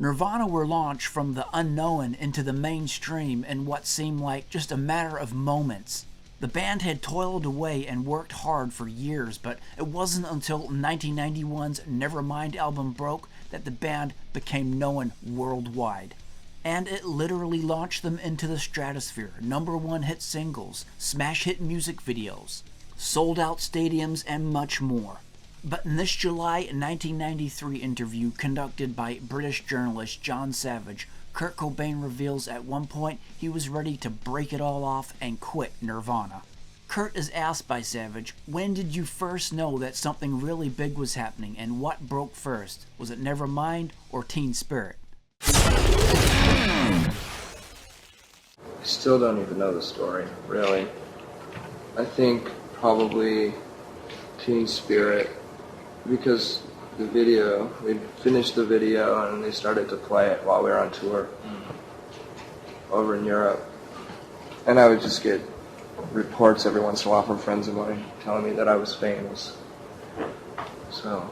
Nirvana were launched from the unknown into the mainstream in what seemed like just a matter of moments. The band had toiled away and worked hard for years, but it wasn't until 1991's Nevermind album broke that the band became known worldwide. And it literally launched them into the stratosphere. #1 hit singles, smash hit music videos, sold out stadiums, and much more. But in this July 1993 interview conducted by British journalist Jon Savage, Kurt Cobain reveals at one point he was ready to break it all off and quit Nirvana. Kurt is asked by Savage, when did you first know that something really big was happening, and what broke first? Was it Nevermind or Teen Spirit? I still don't even know the story, really. I think probably Teen Spirit, because the video, we finished the video and they started to play it while we were on tour over in Europe. And I would just get reports every once in a while from friends of mine telling me that I was famous. So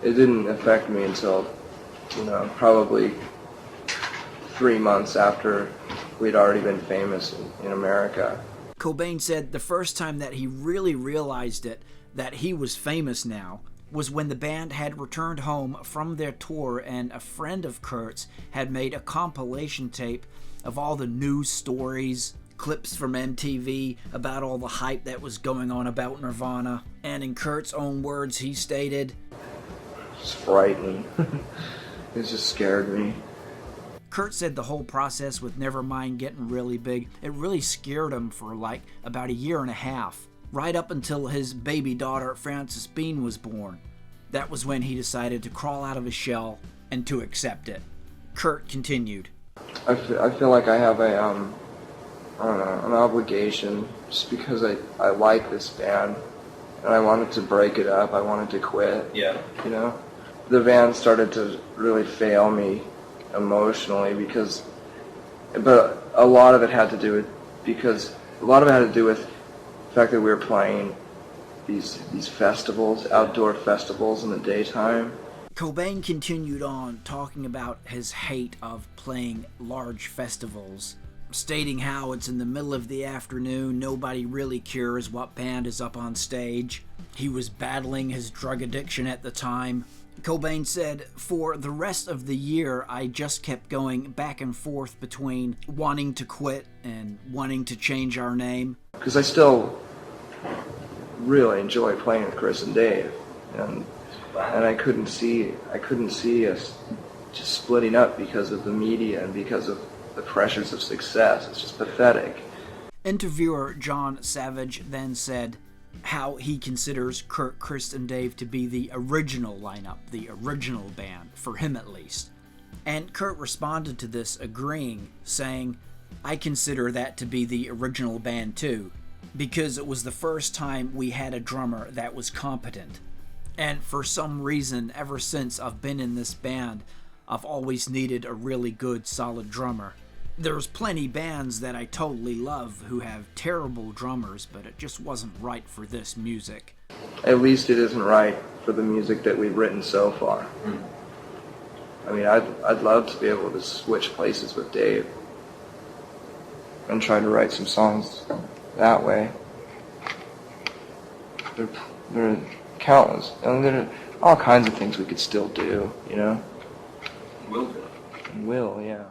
it didn't affect me until, probably 3 months after we'd already been famous in America. Cobain said the first time that he really realized it, that he was famous now, was when the band had returned home from their tour and a friend of Kurt's had made a compilation tape of all the news stories, clips from MTV about all the hype that was going on about Nirvana. And in Kurt's own words, he stated, "It's frightening." It just scared me. Kurt said the whole process with Nevermind getting really big, it really scared him for about a year and a half. Right up until his baby daughter, Frances Bean, was born. That was when he decided to crawl out of his shell and to accept it. Kurt continued. I feel like I have an obligation, just because I like this band and I wanted to break it up. I wanted to quit. Yeah. The band started to really fail me emotionally but a lot of it had to do with the fact that we were playing these festivals, outdoor festivals in the daytime. Cobain continued on talking about his hate of playing large festivals, stating how it's in the middle of the afternoon, nobody really cares what band is up on stage. He was battling his drug addiction at the time. Cobain said, for the rest of the year, I just kept going back and forth between wanting to quit and wanting to change our name. Because I still really enjoy playing with Chris and Dave, and I couldn't see us just splitting up because of the media and because of the pressures of success. It's just pathetic. Interviewer Jon Savage then said how he considers Kurt, Chris, and Dave to be the original lineup, the original band, for him at least. And Kurt responded to this agreeing, saying, I consider that to be the original band too, because it was the first time we had a drummer that was competent. And for some reason, ever since I've been in this band, I've always needed a really good, solid drummer. There's plenty bands that I totally love who have terrible drummers, but it just wasn't right for this music. At least it isn't right for the music that we've written so far. I mean, I'd love to be able to switch places with Dave and try to write some songs that way. There are countless. There are all kinds of things we could still do, Will do. Will, yeah.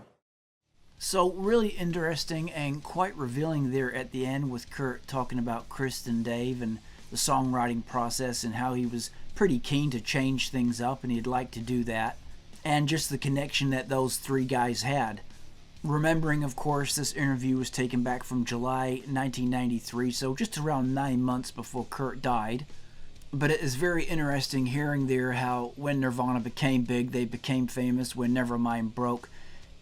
So really interesting and quite revealing there at the end with Kurt talking about Chris and Dave and the songwriting process and how he was pretty keen to change things up and he'd like to do that. And just the connection that those three guys had. Remembering, of course, this interview was taken back from July 1993, so just around 9 months before Kurt died. But it is very interesting hearing there how when Nirvana became big, they became famous, when Nevermind broke,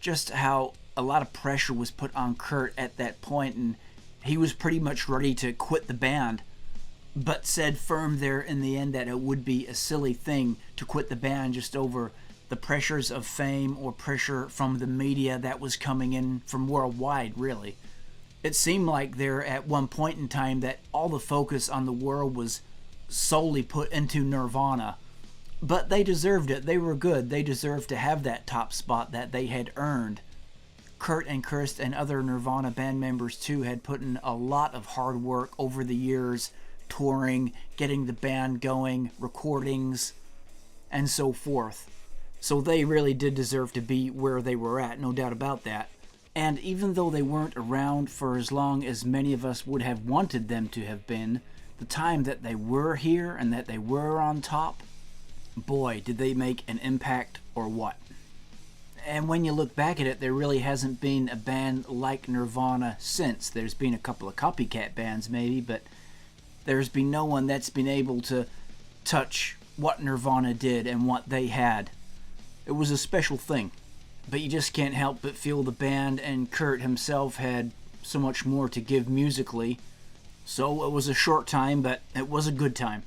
just how a lot of pressure was put on Kurt at that point, and he was pretty much ready to quit the band, but said firm there in the end that it would be a silly thing to quit the band just over the pressures of fame or pressure from the media that was coming in from worldwide, really. It seemed like there at one point in time that all the focus on the world was solely put into Nirvana. But they deserved it. They were good. They deserved to have that top spot that they had earned. Kurt and Chris and other Nirvana band members too had put in a lot of hard work over the years, touring, getting the band going, recordings, and so forth. So they really did deserve to be where they were at, no doubt about that. And even though they weren't around for as long as many of us would have wanted them to have been, the time that they were here and that they were on top, boy, did they make an impact or what. And when you look back at it, there really hasn't been a band like Nirvana since. There's been a couple of copycat bands maybe, but there's been no one that's been able to touch what Nirvana did and what they had. It was a special thing. But you just can't help but feel the band and Kurt himself had so much more to give musically. So it was a short time, but it was a good time.